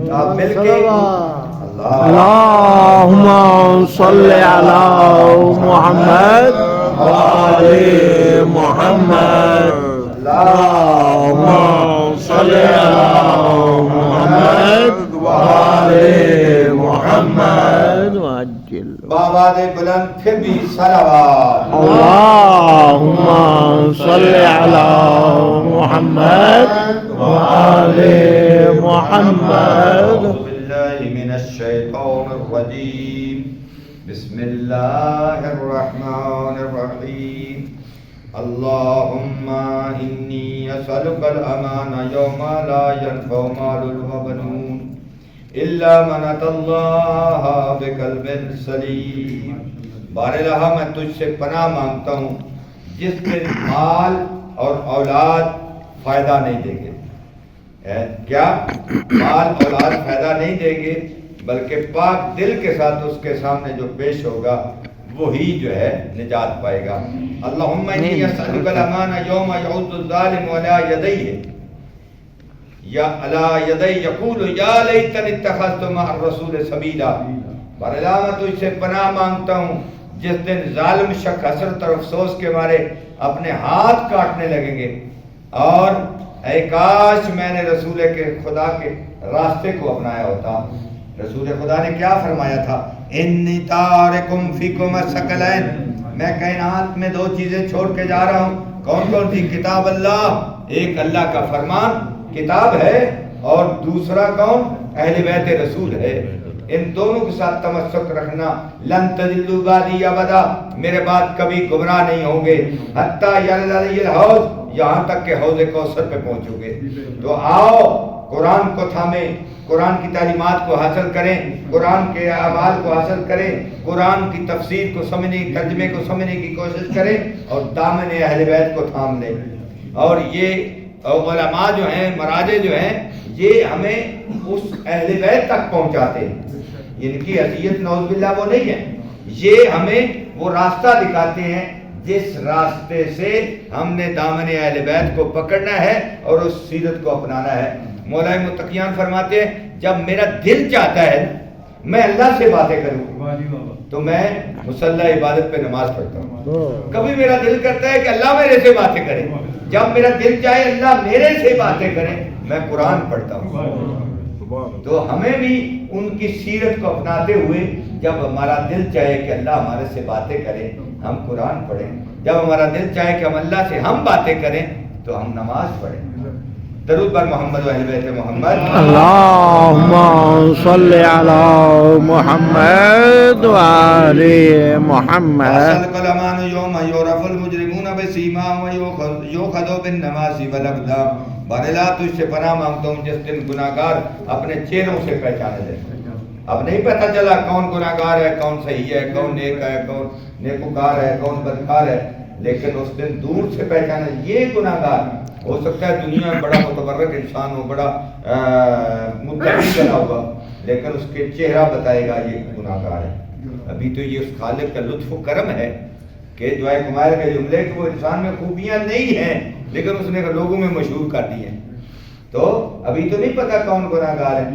آپ مل کے اللہم صلی علی محمد وآل محمد اللہم صلی علی محمد وآل محمد وعجل بآواز بلند پھر بھی صلوات اللہم صلی علی محمد وآل محمد اعوذ باللہ من الشیطان الرجیم بسم اللہ الرحمن الرحیم اللہم انی اسألک الامان یوم لا ینفع مال وبنون الا من اتى اللہ بقلب سلیم بار الہ میں تجھ سے پناہ مانگتا ہوں جس دن مال اور اولاد فائدہ نہیں دیں گے. کیا مال اولاد فائدہ نہیں دیں گے بلکہ پاک دل کے ساتھ اس کے سامنے جو پیش ہوگا وہی جو ہے نجات پائے گا. اللہم انی اسألک الامان یوم یعود الظالم علی یدیہ یا علی یدی یقول یا لیتنی اتخذت مع الرسول سبیلا. بار اللہ میں تجھ سے پناہ مانگتا ہوں جس دن ظالم شخص حسرت اور افسوس کے مارے اپنے ہاتھ کاٹنے لگیں گے اور اے کاش میں نے رسول کے خدا کے راستے کو اپنایا ہوتا. رسول خدا نے کیا فرمایا تھا؟ انی تارکم فیکم الثقلین، میں کائنات میں دو چیزیں چھوڑ کے جا رہا ہوں. کون کون تھی؟ کتاب اللہ، ایک اللہ کا فرمان کتاب ہے، اور دوسرا کون؟ اہل بیت رسول ہے. ان دونوں کے ساتھ تمسک رکھنا. لن تضلوا بعدی ابدا، میرے بعد کبھی گمراہ نہیں ہوں گے. حتی یرد علی الحوض، یہاں تک کہ حوض کوثر پہ پہنچو گے. تو آؤ قرآن کو تھامیں، قرآن کی تعلیمات کو حاصل کریں، قرآن کے اعمال کو حاصل کریں، قرآن کی تفسیر کو سمجھنے، ترجمے کو سمجھنے کی کوشش کریں اور دامن اہل بیت کو تھام لیں. اور یہ علماء جو ہیں، مراجع جو ہیں، یہ ہمیں اس اہل بیت تک پہنچاتے ہیں. ان کی حیثیت نعوذ باللہ وہ نہیں ہے، یہ ہمیں وہ راستہ دکھاتے ہیں جس راستے سے ہم نے دامن اہل بیت کو پکڑنا ہے اور اس سیرت کو اپنانا ہے. مولا متقیان فرماتے ہیں جب میرا دل چاہتا ہے میں اللہ سے باتیں کروں تو میں مصلی عبادت پہ نماز پڑھتا ہوں. کبھی میرا دل کرتا ہے کہ اللہ میرے سے باتیں کرے، جب میرا دل چاہے اللہ میرے سے باتیں کرے میں قرآن پڑھتا ہوں. تو ہمیں بھی ان کی سیرت کو اپناتے ہوئے جب ہمارا دل چاہے کہ اللہ ہمارے سے باتیں کرے ہم قرآن پڑھیں، جب ہمارا دل چاہے کہ ہم اللہ سے ہم باتیں کریں تو ہم نماز پڑھیں. درود بر محمد و اہل بیت محمد. اللہم صلی علی محمد وآل محمد. اسألک الامان یوم یعرف المجرمون بسیماہم ویؤخذ بالنواصی والاقدام. بار اللہ تجھ سے پناہ مانگتا ہوں جس دن گناہگار اپنے چہروں سے پہچانے لیں. اب نہیں پتہ چلا کون گناہگار ہے، کون صحیح ہے، کون نیک ہے، کون نیکوکار ہے، کون بدکار ہے، لیکن اس دن دور سے پہچانا. یہ گناہگار ہو سکتا ہے دنیا میں بڑا متبرک انسان ہو، بڑا متقی بنا ہوگا، لیکن اس کے چہرہ بتائے گا یہ گناہگار ہے. ابھی تو یہ اس خالق کا لطف و کرم ہے کہ دعائے کمائل کے جملے کہ وہ انسان میں خوبیاں نہیں ہیں لیکن اس نے لوگوں میں مشہور کر دی ہیں. تو ابھی تو نہیں پتا کون گناہگار ہے،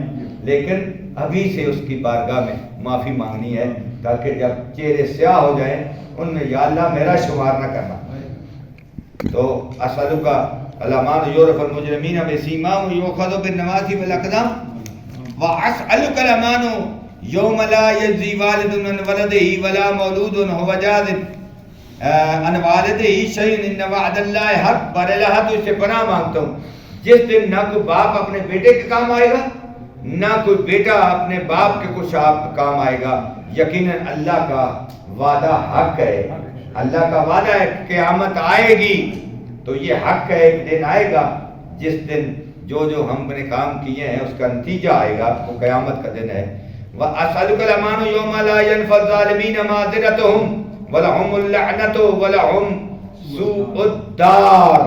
لیکن ابھی سے اس کی بارگاہ میں معافی مانگنی ہے تاکہ جب چہرے سیاہ ہو جائیں ان میں یا اللہ میرا شمار نہ کرنا. تو اسألک الامان یعرف المجرمین بسیماہم یؤخذ بالنواصی والاقدام واسألک الامان یوم لا یجزی والد عن ولدہ ولا مولود هو جاز عن والدہ شیئا ان وعد اللہ حق. بر الہ تجھ سے پناہ مانگتا ہوں جس دن نہ کوئی باپ اپنے بیٹے کے کام آئے گا نہ کوئی بیٹا اپنے باپ کے کچھ آپ کام آئے گا. یقیناً اللہ کا وعدہ حق ہے، اللہ کا وعدہ ہے قیامت آئے گی تو یہ حق ہے، ایک دن آئے گا جس دن جو ہم نے کام کیے ہیں اس کا نتیجہ آئے گا، وہ قیامت کا دن ہے. وَأَسْأَلُكَ الْأَمَانُ يَوْمَ لَا يَنْفَعُ الظَّالِمِينَ مَعْذِرَتُهُمْ وَلَهُمُ اللَّعْنَةُ وَلَهُمْ سُوءُ الدَّارِ.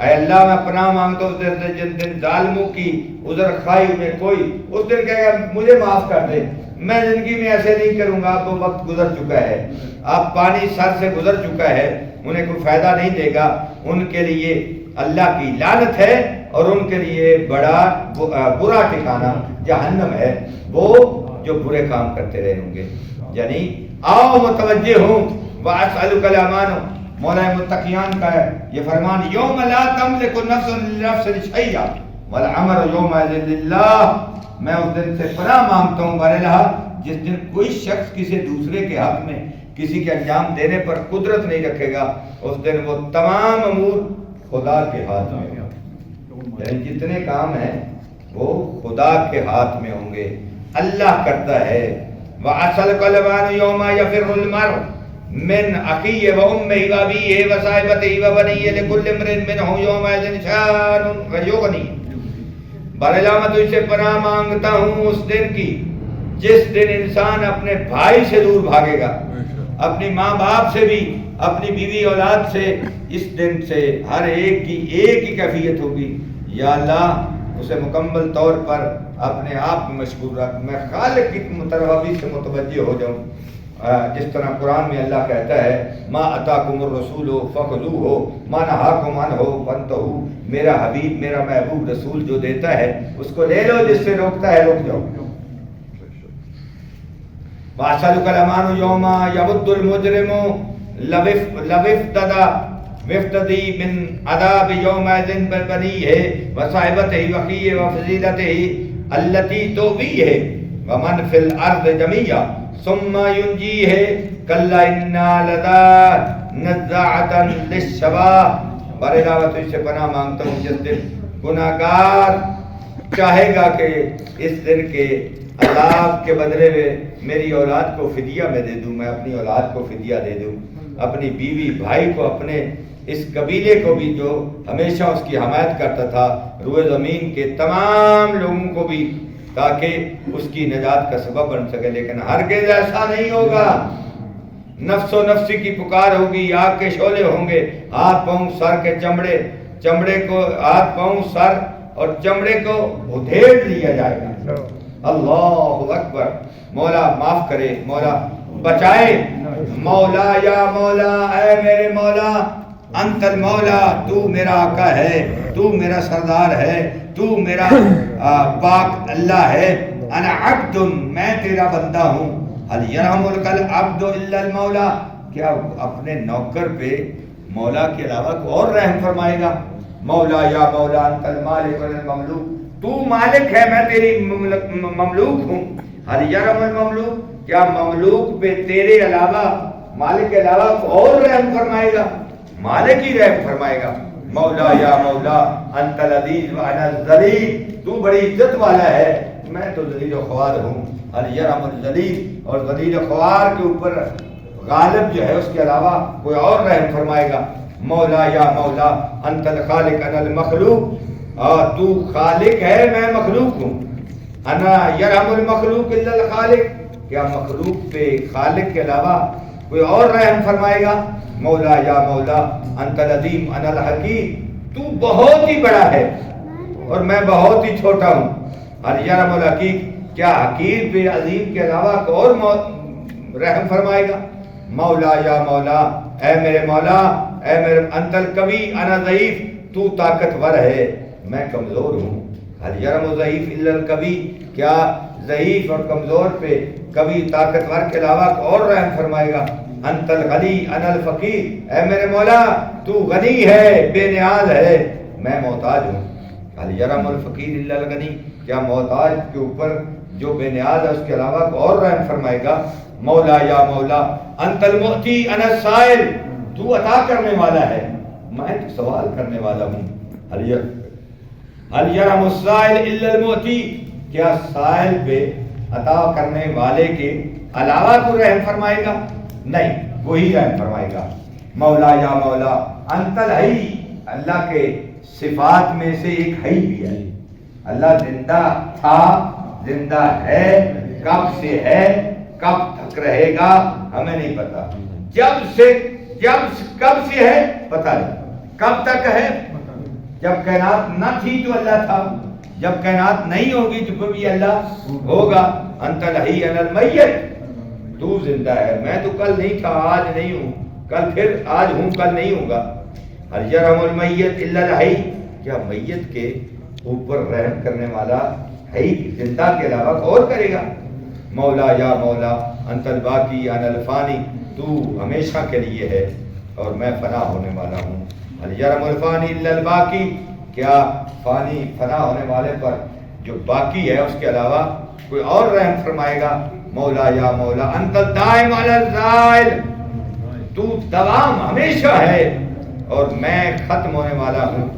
اے اللہ میں پناہ مانگتا ہوں جس دن ظالموں کی عذر خواہی میں کوئی اس دن کہے گا مجھے معاف کر دے، میں زندگی میں ایسے نہیں کروں گا، اب وہ وقت گزر چکا ہے، اب پانی سر سے گزر چکا ہے، انہیں کوئی فائدہ نہیں دے گا. ان کے لیے اللہ کی لعنت ہے اور ان کے لیے بڑا برا ٹھکانہ جہنم ہے، وہ جو برے کام کرتے رہے ہوں گے۔ یعنی آؤ متوجہ ہوں، وَأَسْأَلُكَ الْأَمَانُ، مولا متقیان کا ہے یہ فرمان، یوم لا تملک نفس لنفس شیئا والامر یومئذ للہ، میں اس دن سے پناہ مانگتا ہوں بارہا جس دن کوئی شخص کسی دوسرے کے حق میں کسی کے انجام دینے پر قدرت نہیں رکھے گا، اس دن وہ تمام امور خدا کے ہاتھ میں ہوں گے۔ یعنی جتنے کام ہیں وہ خدا کے ہاتھ میں ہوں گے، اللہ کرتا ہے۔ وَأَسْأَلُكَ الْأَمَانُ يَوْمَ يَفِرُّ الْمَرْءُ من أخيه وأمه وأبيه وصاحبته وبنيه لكل امرئ منهم يومئذ شأن يغنيه۔ بہرحال میں تجھ سے پناہ مانگتا ہوں اس دن کی جس دن انسان اپنے بھائی سے دور بھاگے گا، اپنی ماں باپ سے بھی، اپنی بیوی اولاد سے۔ اس دن سے ہر ایک کی ایک ہی کیفیت ہوگی، یا اللہ اسے مکمل طور پر اپنے آپ میں مشغول رکھ، میں خالق کی مترابی سے متوجہ ہو جاؤں۔ جس طرح قرآن میں اللہ کہتا ہے ما اتاکم الرسول فخذوہ ما نہاکم عنہ فانتہوا، میرا حبیب میرا محبوب رسول جو دیتا ہے اس کو لے لو، جس سے روکتا ہے رک جاؤ۔ وَأَسْأَلُكَ الْأَمَانُ يَوْمَ يَمُدُّ الْمُجْرِمُ وَيَفْتَدِي مِنْ عَذَابِ يَوْمَئِذٍ بِبَنِيهِ وَصَاحِبَتِهِ وَأَخِيهِ وَفَصِيلَتِهِ الَّتِي تُؤْوِيهِ وَمَنْ فِي الْأَرْضِ جَمِيعًا ثُمَّ يُنْجِيهِ كَلَّا إِنَّا نَزَّاعَةً لِلشَّوَىٰ۔ بارہا میں تجھ سے پناہ مانگتا ہوں جس دن گناہگار چاہے گا کہ اس دن کے عذاب کے بدلے میں میری اولاد کو فدیہ میں دے دوں، میں اپنی اولاد کو فدیہ دے دوں، اپنی بیوی بھائی کو، اپنے اس قبیلے کو بھی جو ہمیشہ اس کی حمایت کرتا تھا، روئے زمین کے تمام لوگوں کو بھی، تاکہ اس کی نجات کا سبب بن سکے۔ لیکن ہرگز ایسا نہیں ہوگا، نفس و نفسی کی پکار ہوگی، آگ کے شعلے ہوں گے، ہاتھ پاؤں سر کے چمڑے کو، ہاتھ پاؤں سر اور چمڑے کو ادھیڑ لیا جائے گا۔ اللہ اکبر، مولا معاف کرے، مولا بچائے، مولا یا مولا، اے میرے مولا، انت المولا، تو میرا آقا ہے، تو میرا سردار ہے، تو میرا پاک اللہ ہے۔ انا عبد، میں تیرا بندہ ہوں۔ هل يرحم العبد الا المولا، کیا اپنے نوکر پہ مولا کے علاوہ کوئی اور رحم فرمائے گا؟ مولا یا مولا انت المالک والمملوک، تو مالک ہے، میں تیری مملوک ہوں۔ هل يرحم المملوک، کیا مملوک پہ تیرے علاوہ، مالک کے علاوہ کوئی اور رحم فرمائے گا؟ مالک ہی رحم فرمائے گا۔ مولا یا مولا انت العزیز وانا الذلیل، تو بڑی عزت والا ہے، میں تو ذلیل و خوار ہوں۔ هل يرحم الذلیل، اور ذلیل و خوار کے اوپر غالب جو ہے اس کے علاوہ کوئی اور رحم فرمائے گا؟ مولا یا مولا انت الخالق انا المخلوق، تو خالق ہے، میں مخلوق ہوں۔ انا یرحم المخلوق الا الخالق، کیا مخلوق پہ خالق کے علاوہ کوئی اور رحم فرمائے گا؟ مولا یا مولا انت العظیم انا الحکیم، تو بہت ہی بڑا ہے اور میں بہت ہی چھوٹا ہوں۔ هل يرحم الحکیم، کیا حکیم پہ عظیم کے علاوہ کوئی اور رحم فرمائے گا؟ مولا یا مولا، اے میرے مولا، اے میرے، انت القوی انا ضعیف، تو طاقتور ہے، میں کمزور ہوں۔ هل يرحم الضعیف الا القوی، کیا ضعیف اور کمزور پہ کبھی طاقتور کے علاوہ اور رحم فرمائے گا؟ انت الغنی انا الفقیر، اے میرے مولا تو غنی ہے، بے نیاز ہے، میں محتاج ہوں۔ هل يرحم الفقیر الا الغنی، کیا محتاج کے اوپر جو بے نیاز ہے اس کے علاوہ اور رحم فرمائے گا؟ مولا یا مولا انت المعطی انا السائل، تو عطا کرنے والا ہے، میں تو سوال کرنے والا ہوں۔ هل يرحم السائل الا المعطی، کیا سائل پہ عطا کرنے والے کے علاوہ کوئی رحم فرمائے گا؟ نہیں، وہی رحم فرمائے گا۔ مولا یا مولا انت الحی، اللہ کے صفات میں سے ایک حی بھی ہے، اللہ زندہ تھا، زندہ ہے، کب سے ہے، کب تک رہے گا ہمیں نہیں پتا، کب سے ہے پتہ نہیں، کب تک ہے؟ جب کائنات نہ تھی تو اللہ تھا، جب کائنات نہیں ہوگی تو کبھی اللہ ہوگا۔ انت الحی انا المیت، تو زندہ ہے، میں تو کل نہیں تھا، آج نہیں ہوں، کل پھر آج ہوں، کل نہیں ہوں گا۔ هل يرحم المیت الا الحی، کیا میت کے اوپر رحم کرنے والا ہے ہی زندہ کے علاوہ اور کرے گا؟ مولا یا مولا انت الباقی انا الفانی، تو ہمیشہ کے لیے ہے اور میں فنا ہونے والا ہوں. هل یرم الفانی الا الباقی، کیا فانی فنا ہونے والے پر جو باقی ہے اس کے علاوہ کوئی اور رحم فرمائے گا؟ مولا یا مولا انت الدائم علی الزائل، تو دوام ہمیشہ ہے اور میں ختم ہونے والا ہوں،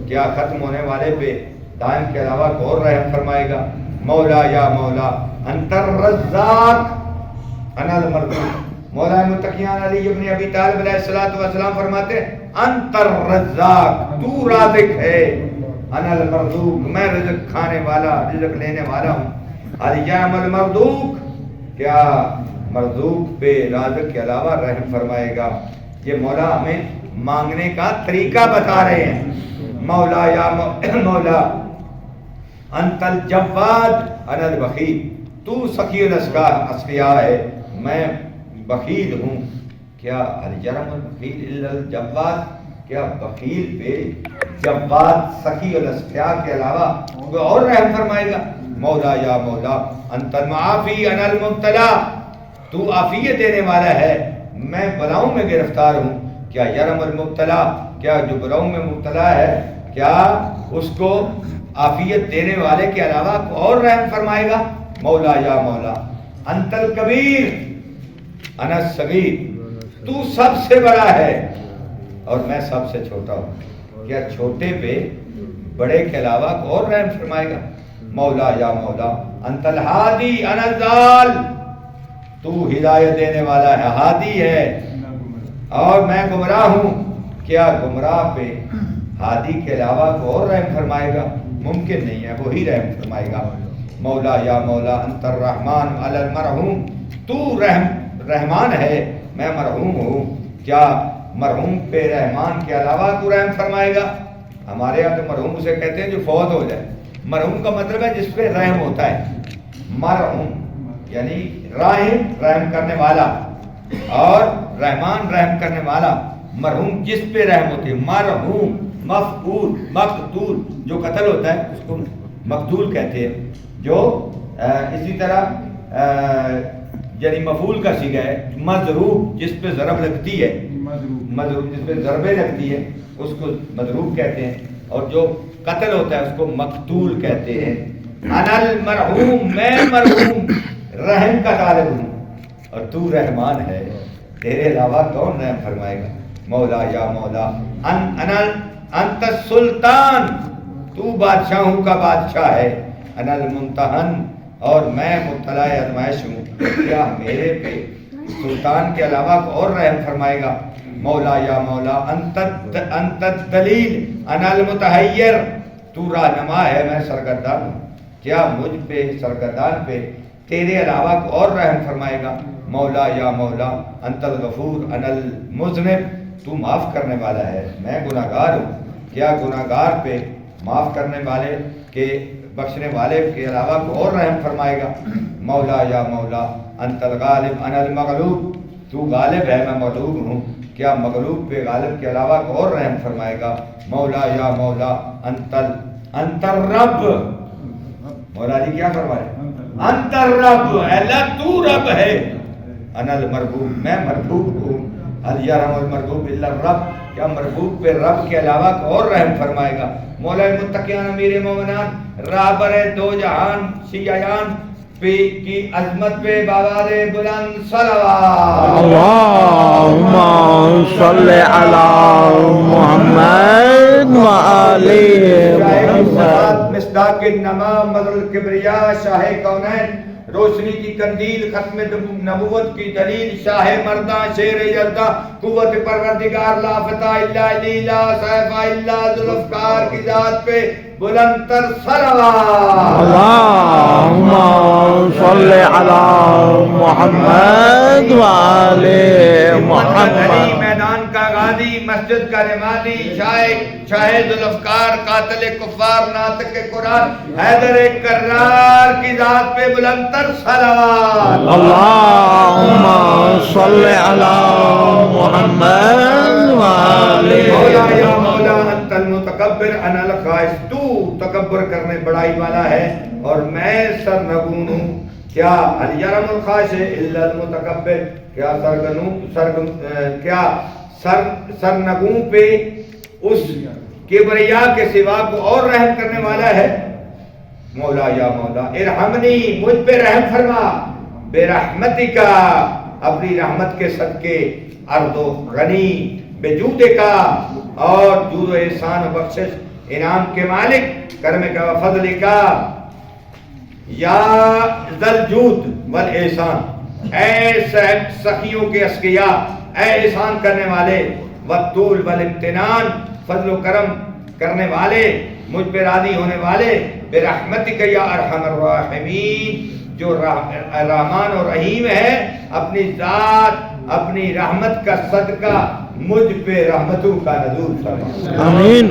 کیا ختم ہونے والے پہ دائم کے علاوہ کوئی اور رحم فرمائے گا؟ مولا یا مولا انت الرزاق انا المرزوق. مولا متقیان علی ابن ابی طالب علیہ السلام فرماتے ہیں انت الرزاق، تو رازق ہے، انا المرزوق، میں رزق کھانے والا رزق لینے والا ہوں. هل یعم المرزوق، کیا مرزوق پہ رازق کے علاوہ رحم فرمائے گا؟ یہ مولا ہمیں مانگنے کا طریقہ بتا رہے ہیں. مولا یا مولا انت الجواد انا البخیل، تو سخی الاسقیاء ہے، میں بخیل ہوں. کیا الجرم البخیل الا الجواد، کیا بخیل پہ جواد سخی الاسقیاء کے علاوہ کوئی اور رحم فرمائے گا؟ مولا یا مولا انت المعافی انا المبتلا، تو عافیت دینے والا ہے، میں بلاؤں میں گرفتار ہوں. کیا یرم المبتلا، کیا جو بلاؤں میں مبتلا ہے کیا اس کو عافیت دینے والے کے علاوہ اور رحم فرمائے گا؟ مولا یا مولا انت الکبیر انا الصغیر، تو سب سے بڑا ہے اور میں سب سے چھوٹا ہوں، کیا چھوٹے پہ بڑے کے علاوہ اور رحم فرمائے گا؟ مولا یا مولا انت الہادی انا الضال، تو ہدایت دینے والا ہے، ہادی ہے اور میں گمراہ ہوں، کیا گمراہ پہ ہادی کے علاوہ کو اور رحم فرمائے گا؟ ممکن نہیں ہے، وہی رحم فرمائے گا. مولا یا مولا انت الرحمن علی المرحوم، تو رحمان ہے، میں مرحوم ہوں، کیا مرحوم پہ رحمان کے علاوہ کو رحم فرمائے گا؟ ہمارے یہاں تو مرحوم اسے کہتے ہیں جو فوت ہو جائے. مرحوم کا مطلب ہے جس پہ رحم ہوتا ہے. مرحوم یعنی رحم کرنے والا اور رحمان رحم کرنے والا. مرحوم جس پہ رحم ہوتی ہے. مرحوم مفعول مقتول، جو قتل ہوتا ہے اس کو مقتول کہتے ہیں. جو اسی طرح یعنی مفعول کا صیغہ ہے. مضروب جس پہ ضرب لگتی ہے، مضروب جس پہ ضربیں لگتی ہے اس کو مضروب کہتے ہیں، اور جو قتل ہوتا ہے اس کو مقتول کہتے ہیں. انا المرحوم، میں مرحوم رحم کا طالب ہوں اور تو رحمان ہے، تیرے علاوہ کون رحم فرمائے گا؟ مولا یا مولا انت السلطان، تو بادشاہوں کا بادشاہ ہے. انا الممتحن، اور میں مبتلا آزمائش ہوں، کیا میرے پہ سلطان کے علاوہ اور رحم فرمائے گا؟ مولا یا مولا انت الدلیل انا المتحیر، تو رہنما ہے، میں سرگردان ہوں، کیا مجھ پہ سرگردان پہ تیرے علاوہ اور رحم فرمائے گا؟ مولا یا مولا انت الغفور انا المذنب، تو معاف کرنے والا ہے، میں گناہگار ہوں، کیا گناہگار پہ معاف کرنے والے کے بخشنے والے کے علاوہ کو اور رحم فرمائے گا؟ مولا یا مولا انت الغالب انا المغلوب، تو غالب ہے، میں مغلوب ہوں، کیا مغلوب پہ غالب کے علاوہ کو اور رحم فرمائے گا؟ مولا یا مولا انت الرب، مولا جی کیا فرمائے؟ انت الرب، اللہ تو رب ہے. انا المربوب، میں مربوب ہوں. هل یرحم المربوب الا الرب، کیا مربوب پہ رب کے علاوہ اور رحم فرمائے گا؟ مولا متقیان امیر مومنان رہبر دو جہان شیعان پہ کی عظمت پہ بابا دے بلند صلوات. اللہم صلی علی محمد وآلِ محمد. مصداق النما مظہر الکبریاء شاہ کونین، روشنی کی قندیل، ختم نبوت کی دلیل، شاہ مرداں شیر یزداں، قوت پروردگار، لا فتح الا علی، لا سیف الا ذوالفقار کی ذات پہ بلند تر صلوات. اللہم صلی علی محمد وآلِ محمد. میدان کا غازی، مسجد کا نمازی، شاہ ذوالفقار، قاتل کفار، ناطق قرآن، حیدر کرار کی ذات پہ بلند تر صلوات. اللہم صلی علی محمد وآلِ مولا یا مولا انت المتقبل مستكبر انا الخائف، تو تکبر کرنے بڑائی والا ہے اور میں سرنگون ہوں. کیا هل يرم الخاشع الا المتکبر، کیا سرنگوں پہ اس کبریا کے سوا کو اور رحم کرنے والا ہے؟ مولا یا مولا ارحمنی، مجھ پہ رحم فرما، برحمتک، اپنی رحمت کے صدقے، ارض و غنی بجود کا، اور جود و احسان و بخشش انعام کے مالک، کرم کا و فضل کا، یا ذل جود والاحسان، اے سخیوں کے اسقیا، اے احسان کرنے والے، والطول والامتنان، فضل و کرم کرنے والے، مجھ پہ راضی ہونے والے، برحمتک یا ارحم الراحمین، جو رحمان اور رحیم ہے، اپنی ذات، اپنی رحمت کا صدقہ مجھ پہ رحمتوں کا نزول فرما. آمین.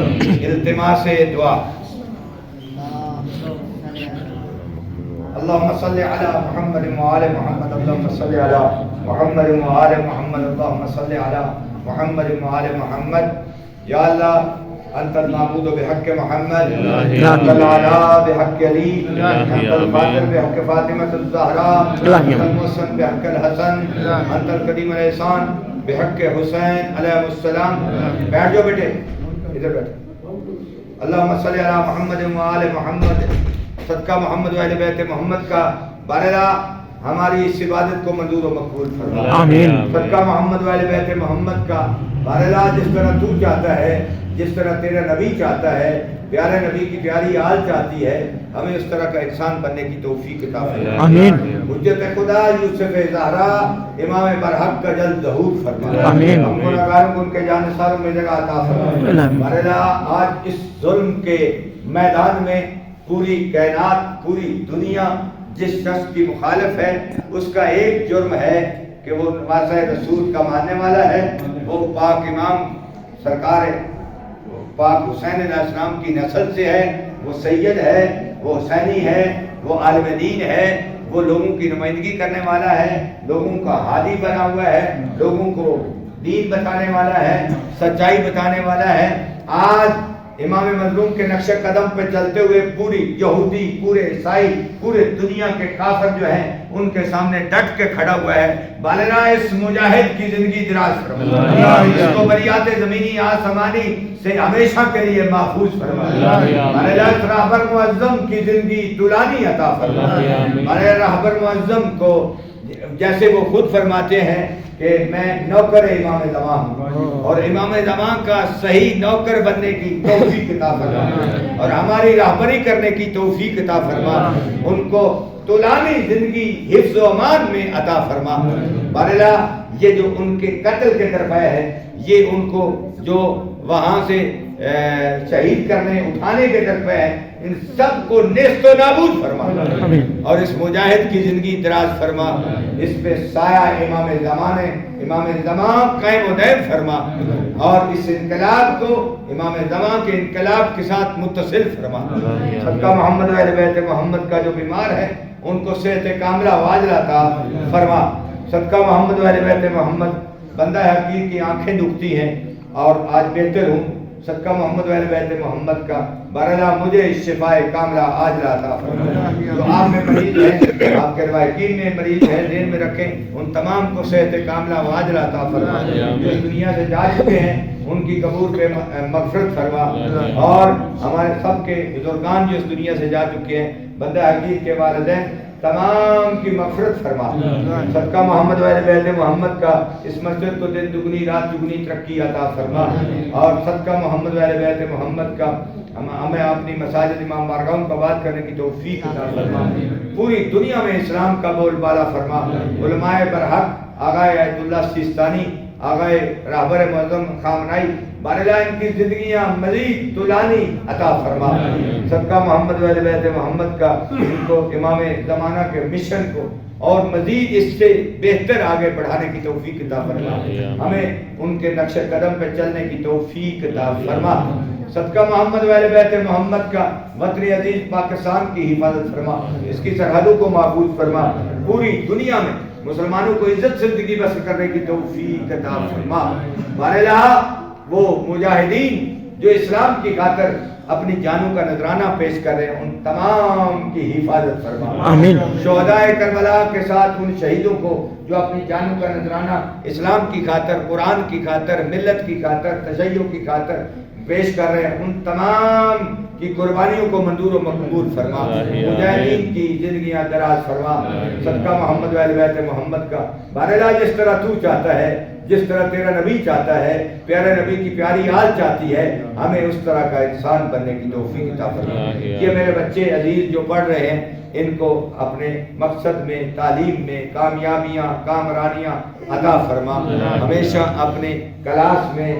التماس دعا. اللهم صل على محمد وآل محمد، اللهم صل على محمد وآل محمد، اللهم صل على محمد وآل محمد. یا اللہ انت المعبود بحق محمد، انت العلا بحق علی، انت الفاتر بحق فاطمۃ الزہراء، انت المحسن بحق الحسن، انت القدیم الاحسان بحق حسین علیہ السلام. بیٹھ جاؤ بیٹے، ادھر بیٹھو. اللہم صلی علی محمد وآل محمد، صدقہ محمد و اہل بیت محمد کا بارہ ہماری اس عبادت کو منظور و مقبول فرما. آمین. صدقہ محمد و اہل بیت محمد کا بارہ جس طرح تو چاہتا ہے، جس طرح تیرا نبی چاہتا ہے، پیارے نبی کی پیاری آل چاہتی ہے، ہمیں اس طرح کا انسان بننے کی توفیق عطا فرما. آمین. حجت خدا یوسف زہرا امام برحق کا جلد ظہور فرما. آمین. ہم گناہگاروں کو ان کے جانثاروں میں جگہ عطا فرما. بارہ آج اس ظلم کے میدان میں پوری کائنات، پوری دنیا جس شخص کی مخالف ہے، اس کا ایک جرم ہے کہ وہ نماز رسول کا ماننے والا ہے، وہ پاک امام سرکار پاک حسین علیہ السلام کی نسل سے ہے، وہ سید ہے، وہ حسینی ہے، وہ عالم دین ہے، وہ لوگوں کی نمائندگی کرنے والا ہے، لوگوں کا ہادی بنا ہوا ہے، لوگوں کو دین بتانے والا ہے، سچائی بتانے والا ہے. آج امام مظلوم کے نقش قدم پہ چلتے ہوئے پوری یہودی، پورے عیسائی، پورے دنیا کے کافر جو ہیں ان کے سامنے ڈٹ کے کھڑا ہوا ہے. بالنا اس مجاہد کی زندگی دراز فرما، اس کو بریات زمینی آسمانی سے ہمیشہ کے لیے محفوظ فرما. بالنا اس رہبر معظم کی زندگی طولانی عطا فرما. بالنا رہبر معظم کو جیسے وہ خود فرماتے ہیں کہ میں نوکر امام زمان ہوں، اور امام زمان کا صحیح نوکر بننے کی توفیق عطا فرما، اور ہماری رہبری کرنے کی توفیق عطا فرما. ان کو طولانی زندگی حفظ و امان میں عطا فرما. بارلا یہ جو ان کے قتل کے طرف آیا ہے، یہ ان کو جو وہاں سے شہید کرنے اٹھانے کے طرف ہے، ان سب کو نیست و نابود فرما، اور اس مجاہد کی زندگی دراز فرما. اس پہ سایہ امام زمان قائم و دائم فرما، اور اس انقلاب کو امام زمان کے انقلاب کے ساتھ متصل فرما. صدقہ محمد و اہل بیت محمد کا جو بیمار ہے ان کو صحت کاملہ واجلہ عطا فرما. صدقہ محمد و اہل بیت محمد بندہ حقیر کی آنکھیں دکھتی ہیں اور آج بہتر ہوں. صدقہ محمد و اہل بیت محمد کا بارہ مجھے شفاء کاملہ عاجلہ عطا فرما. جو آپ میں مریض ہیں، آپ کے روایتین میں مریض ہیں، ذہن میں رکھیں، ان تمام کو صحت کاملہ عاجلہ عطا فرما. جو اس دنیا سے جا چکے ہیں ان کی قبور پہ مغفرت فرما، اور ہمارے سب کے بزرگان جو اس دنیا سے جا چکے ہیں، بندہ حقیر کے والدین تمام کی مغفرت فرما. صدقہ محمد و اہل بیت محمد کا اس مسجد کو دن دگنی رات چگنی ترقی عطا فرما، اور صدقہ محمد و اہل بیت محمد کا ہمیں اپنی مساجد امام بارگاہوں کا بات کرنے کی توفیق عطا فرما. پوری دنیا میں اسلام کا بول بالا فرما. علماء برحق آغائے آیت اللہ سیستانی، آغائے رہبر معظم خامنائی، بارلا ان کی زندگیاں مزید طولانی عطا فرما. صدقہ محمد و اہل بیت محمد کا ان کو امام زمانہ کے مشن کو اور مزید اس سے بہتر آگے بڑھانے کی توفیق عطا فرما. ہمیں ان کے نقش قدم پہ چلنے کی توفیق عطا فرما. صدقہ محمد و اہل بیت محمد کا وطن عزیز پاکستان کی حفاظت فرما، اس کی سرحدوں کو محفوظ فرما. پوری دنیا میں مسلمانوں کو عزت زندگی بسر کرنے کی توفیق عطا فرما. بارلا وہ مجاہدین جو اسلام کی خاطر اپنی جانوں کا نذرانہ پیش کر رہے ہیں ان تمام کی حفاظت فرما آمین۔ شہدائے کربلا کے ساتھ ان شہیدوں کو جو اپنی جانوں کا نذرانہ اسلام کی خاطر، قرآن کی خاطر، ملت کی خاطر، تشیع کی خاطر پیش کر رہے ہیں ان تمام کی قربانیوں کو منظور و مقبول فرما، مجاہدین کی زندگیاں دراز فرما، صدقہ محمد و اہل بیت محمد کا۔ بہرحال جس طرح تو چاہتا ہے، جس طرح تیرا نبی چاہتا ہے، پیارے نبی کی پیاری آل چاہتی ہے، ہمیں اس طرح کا انسان بننے کی توفیق عطا فرما۔ یہ میرے بچے عزیز جو پڑھ رہے ہیں ان کو اپنے مقصد میں، تعلیم میں کامیابیاں، کامرانیاں عطا فرما، ہمیشہ اپنے کلاس میں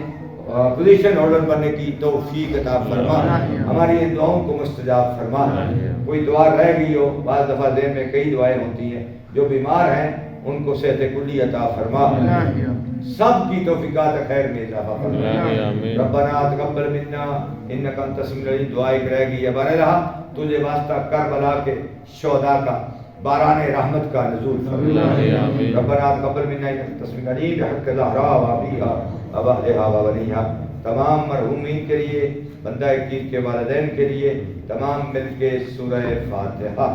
پوزیشن ہولڈر بننے کی توفیق عطا فرما، ہماری ان دعاؤں کو مستجاب فرما۔ کوئی دعا رہ گئی ہو، بعض دفعہ ذہن میں کئی دعائیں ہوتی ہیں، جو بیمار ہیں ان کو صحت کلی عطا فرما، سب کی توفیقات خیر میں اضافہ فرما۔ ربنا تقبل منا انک انت السمیع العلیم، دعا ایک رہ گئی ہے، بہرحال تجھے واسطہ کربلا کے شہداء کا باران رحمت کا نزول فرما۔ ربنا تقبل منا انک انت السمیع العلیم بحق زہرا و ابیہا و اہلہا و ولیہا۔ تمام مرحومین کے لیے، بندہ اکیل کے والدین کے لیے، تمام مل کے سورہ فاتحہ۔